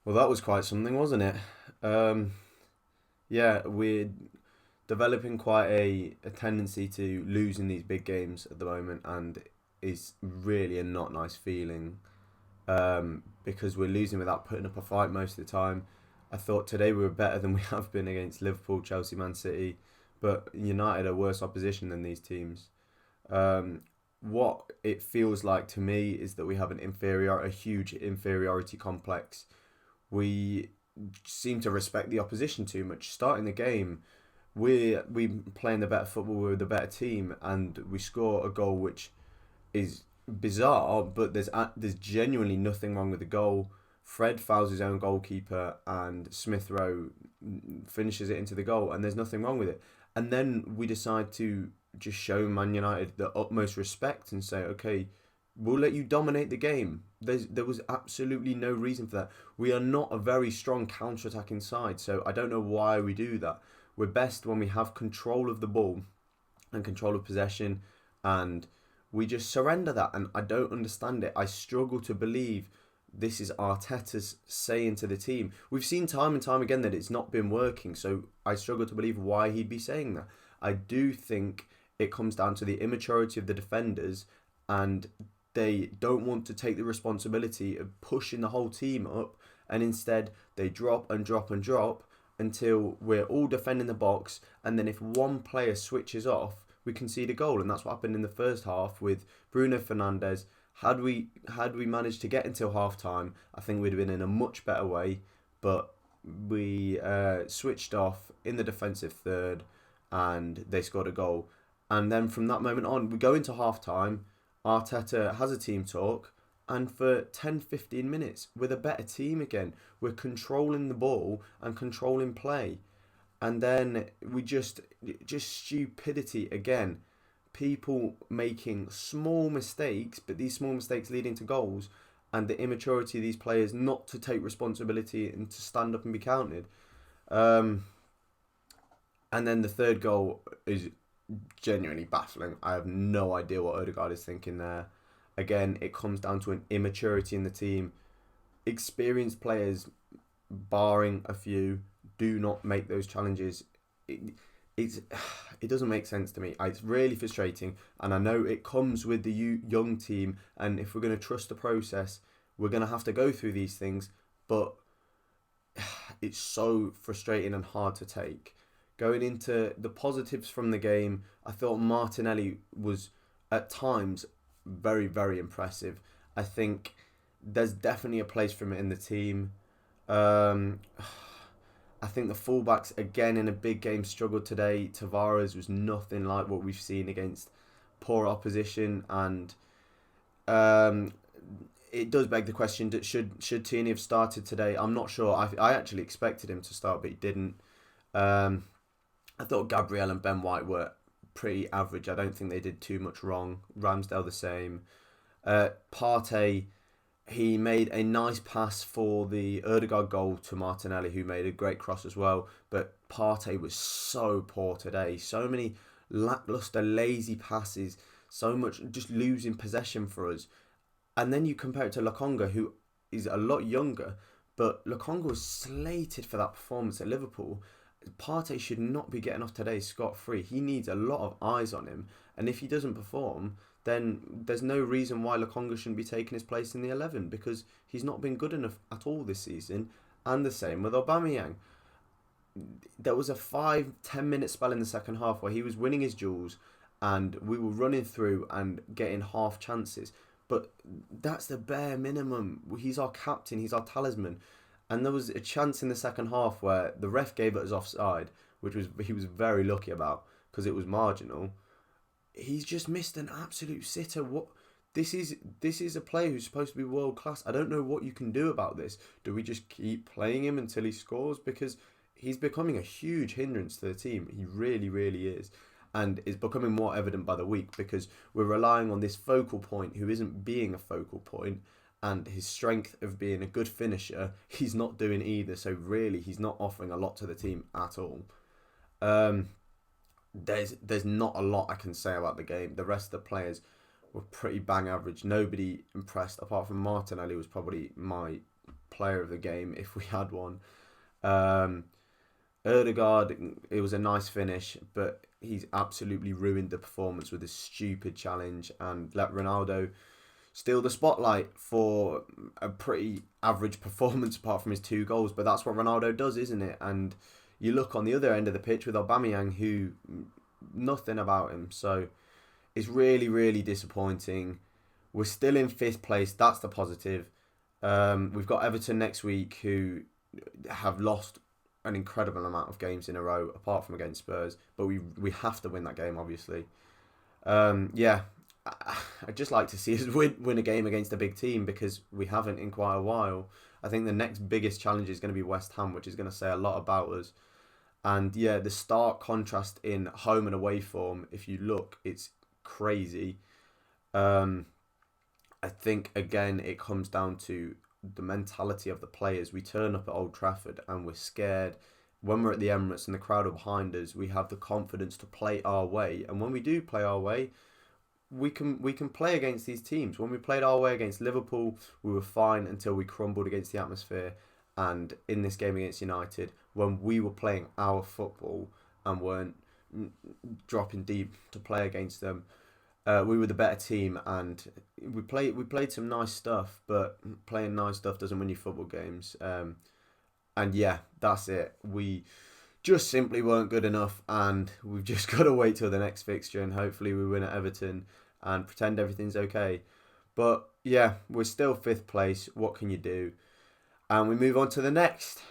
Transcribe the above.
Well, that was quite something, wasn't it? Um, yeah, we're developing quite a tendency to lose in these big games at the moment, and it's really a not nice feeling because we're losing without putting up a fight most of the time. I thought today we were better than we have been against Liverpool, Chelsea, Man City, but United are worse opposition than these teams. Um, what it feels like to me is that we have a huge inferiority complex. We seem to respect the opposition too much. Starting the game, we playing the better football, we're the better team, and we score a goal which is bizarre, but there's genuinely nothing wrong with the goal. Fred fouls his own goalkeeper, and Smith Rowe finishes it into the goal, and there's nothing wrong with it. And then we decide to just show Man United the utmost respect and say, okay, we'll let you dominate the game. There was absolutely no reason for that. We are not a very strong counter-attacking side, so I don't know why we do that. We're best when we have control of the ball and control of possession, and we just surrender that. And I don't understand it. I struggle to believe this is Arteta's saying to the team. We've seen time and time again that it's not been working, so I struggle to believe why he'd be saying that. I do think it comes down to the immaturity of the defenders, and they don't want to take the responsibility of pushing the whole team up, and instead they drop and drop and drop until we're all defending the box, and then if one player switches off, we concede a goal, and that's what happened in the first half with Bruno Fernandes. Had we managed to get until half time, I think we'd have been in a much better way. But we switched off in the defensive third, and they scored a goal. And then from that moment on, we go into half time. Arteta has a team talk, and for 10-15 minutes, we're the better team again. We're controlling the ball and controlling play, and then we just stupidity again. People making small mistakes, but these small mistakes leading to goals, and the immaturity of these players not to take responsibility and to stand up and be counted. Um, and then the third goal is genuinely baffling. I have no idea what Odegaard is thinking there. Again, it comes down to an immaturity in the team. Experienced players, barring a few, do not make those challenges. It, it's it doesn't make sense to me. It's really frustrating, and I know it comes with the young team. And if we're going to trust the process, we're going to have to go through these things. But it's so frustrating and hard to take. Going into the positives from the game, I thought Martinelli was at times very, very impressive. I think there's definitely a place for him in the team. Um, I think the fullbacks again in a big game struggled today. Tavares was nothing like what we've seen against poor opposition, and um, it does beg the question: that should Tierney have started today? I'm not sure. I actually expected him to start, but he didn't. Um, I thought Gabriel and Ben White were pretty average. I don't think they did too much wrong. Ramsdale the same. Partey, he made a nice pass for the Erdegaard goal to Martinelli, who made a great cross as well. But Partey was so poor today. So many lackluster, lazy passes. So much just losing possession for us. And then you compare it to Lokonga, who is a lot younger, but Lokonga was slated for that performance at Liverpool. Partey should not be getting off today scot free. He needs a lot of eyes on him, and if he doesn't perform, then there's no reason why Lokonga shouldn't be taking his place in the 11 because he's not been good enough at all this season. And the same with Aubameyang. There was a 5-10 minute spell in the second half where he was winning his duels, and we were running through and getting half chances. But that's the bare minimum. He's our captain. He's our talisman. And there was a chance in the second half where the ref gave it as offside, which was he was very lucky about because it was marginal. He's just missed an absolute sitter. What this is a player who's supposed to be world class. I don't know what you can do about this. Do we just keep playing him until he scores? Because he's becoming a huge hindrance to the team. He really, really is. And it's becoming more evident by the week because we're relying on this focal point who isn't being a focal point, and his strength of being a good finisher, he's not doing either. So really, he's not offering a lot to the team at all. Um, there's not a lot I can say about the game. The rest of the players were pretty bang average. Nobody impressed apart from Martinelli was probably my player of the game if we had one. Um, Erdegaard, it was a nice finish, but he's absolutely ruined the performance with his stupid challenge and let Ronaldo steal the spotlight for a pretty average performance apart from his 2 goals. But that's what Ronaldo does, isn't it? And you look on the other end of the pitch with Aubameyang, who nothing about him. So it's really, really disappointing. We're still in 5th place. That's the positive. We've got Everton next week, who have lost an incredible amount of games in a row, apart from against Spurs. But we have to win that game, obviously. Yeah, I'd just like to see us win a game against a big team, because we haven't in quite a while. I think the next biggest challenge is going to be West Ham, which is going to say a lot about us. And yeah, the stark contrast in home and away form, if you look, it's crazy. Um, I think, again, it comes down to the mentality of the players. We turn up at Old Trafford and we're scared. When we're at the Emirates and the crowd are behind us, we have the confidence to play our way. And when we do play our way, we can play against these teams. When we played our way against Liverpool, we were fine until we crumbled against the atmosphere. And in this game against United, when we were playing our football and weren't dropping deep to play against them, we were the better team, and we played some nice stuff. But playing nice stuff doesn't win you football games. And yeah, that's it. We just simply weren't good enough, and we've just got to wait till the next fixture, and hopefully we win at Everton and pretend everything's okay. But yeah, we're still 5th place. What can you do? And we move on to the next.